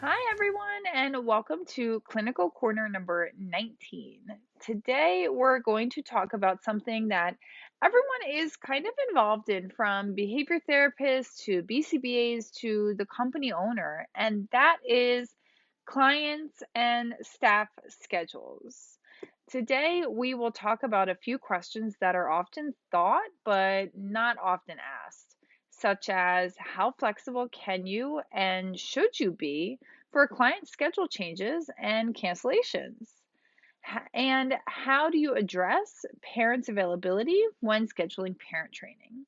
Hi, everyone, and welcome to Clinical Corner number 19. Today, we're going to talk about something that everyone is kind of involved in, from behavior therapists to BCBAs to the company owner, and that is clients and staff schedules. Today, we will talk about a few questions that are often thought but not often asked, such as how flexible can you and should you be for client schedule changes and cancellations? And how do you address parents' availability when scheduling parent training?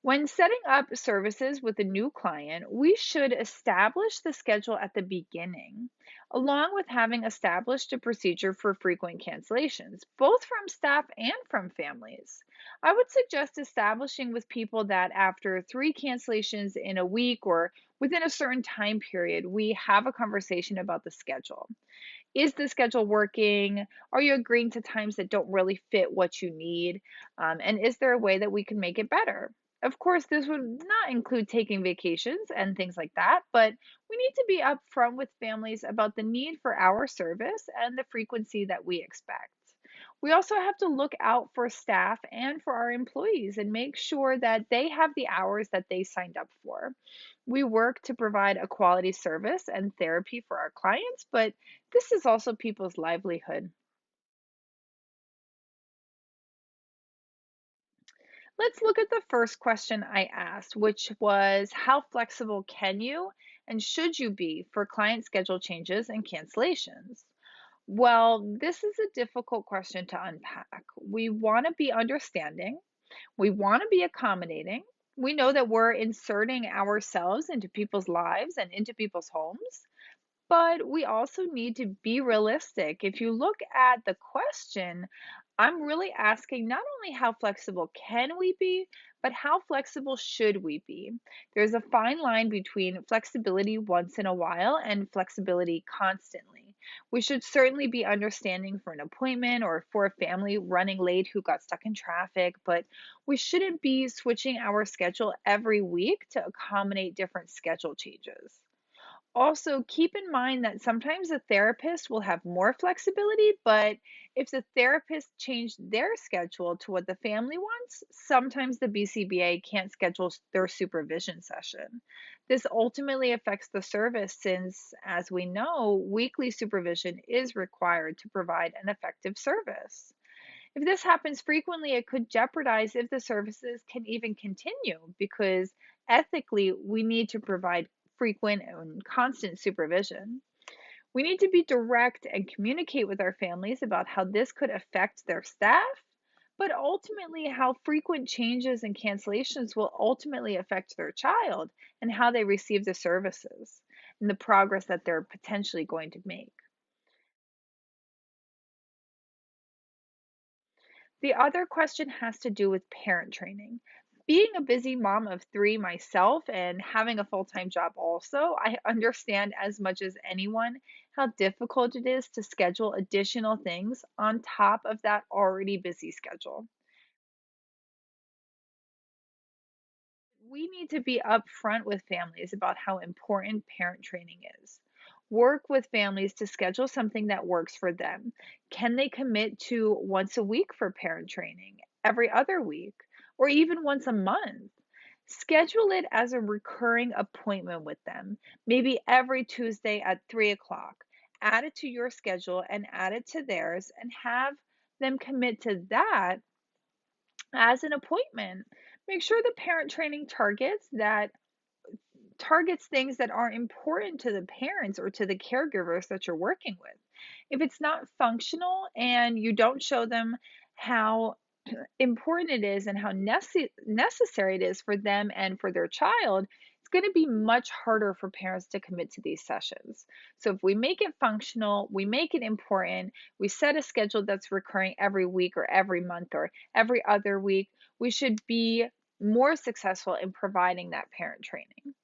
When setting up services with a new client, we should establish the schedule at the beginning, along with having established a procedure for frequent cancellations, both from staff and from families. I would suggest establishing with people that after three cancellations in a week or within a certain time period, we have a conversation about the schedule. Is the schedule working? Are you agreeing to times that don't really fit what you need? And is there a way that we can make it better? Of course, this would not include taking vacations and things like that, but we need to be upfront with families about the need for our service and the frequency that we expect. We also have to look out for staff and for our employees and make sure that they have the hours that they signed up for. We work to provide a quality service and therapy for our clients, but this is also people's livelihood. Let's look at the first question I asked, which was how flexible can you and should you be for client schedule changes and cancellations? Well, this is a difficult question to unpack. We want to be understanding, we want to be accommodating. We know that we're inserting ourselves into people's lives and into people's homes. But we also need to be realistic. If you look at the question, I'm really asking not only how flexible can we be, but how flexible should we be? There's a fine line between flexibility once in a while and flexibility constantly. We should certainly be understanding for an appointment or for a family running late who got stuck in traffic, but we shouldn't be switching our schedule every week to accommodate different schedule changes. Also, keep in mind that sometimes a therapist will have more flexibility, but if the therapist changed their schedule to what the family wants, sometimes the BCBA can't schedule their supervision session. This ultimately affects the service since, as we know, weekly supervision is required to provide an effective service. If this happens frequently, it could jeopardize if the services can even continue because ethically we need to provide frequent and constant supervision. We need to be direct and communicate with our families about how this could affect their staff, but ultimately how frequent changes and cancellations will ultimately affect their child and how they receive the services and the progress that they're potentially going to make. The other question has to do with parent training. Being a busy mom of three myself and having a full time job also, I understand as much as anyone how difficult it is to schedule additional things on top of that already busy schedule. We need to be upfront with families about how important parent training is. Work with families to schedule something that works for them. Can they commit to once a week for parent training, every other week, or even once a month? Schedule it as a recurring appointment with them, maybe every Tuesday at 3 o'clock. Add it to your schedule and add it to theirs and have them commit to that as an appointment. Make sure the parent training targets things that are important to the parents or to the caregivers that you're working with. If it's not functional and you don't show them how important it is and how necessary it is for them and for their child, it's going to be much harder for parents to commit to these sessions. So if we make it functional, we make it important, we set a schedule that's recurring every week or every month or every other week, we should be more successful in providing that parent training.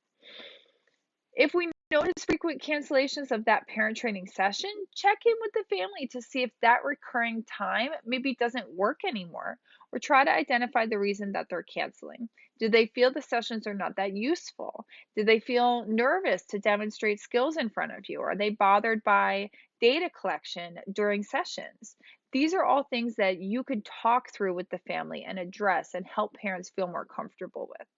If we notice frequent cancellations of that parent training session, check in with the family to see if that recurring time maybe doesn't work anymore, or try to identify the reason that they're canceling. Do they feel the sessions are not that useful? Do they feel nervous to demonstrate skills in front of you? Are they bothered by data collection during sessions? These are all things that you could talk through with the family and address and help parents feel more comfortable with.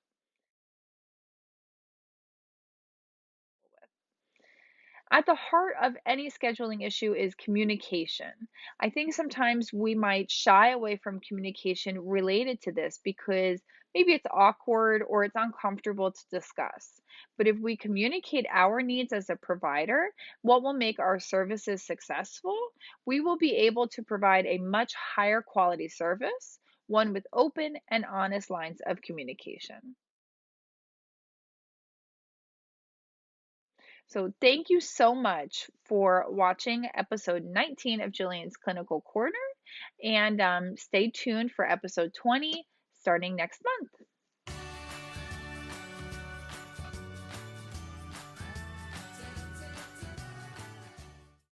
At the heart of any scheduling issue is communication. I think sometimes we might shy away from communication related to this because maybe it's awkward or it's uncomfortable to discuss. But if we communicate our needs as a provider, what will make our services successful, we will be able to provide a much higher quality service, one with open and honest lines of communication. So, thank you so much for watching episode 19 of Jillian's Clinical Corner. And stay tuned for episode 20 starting next month.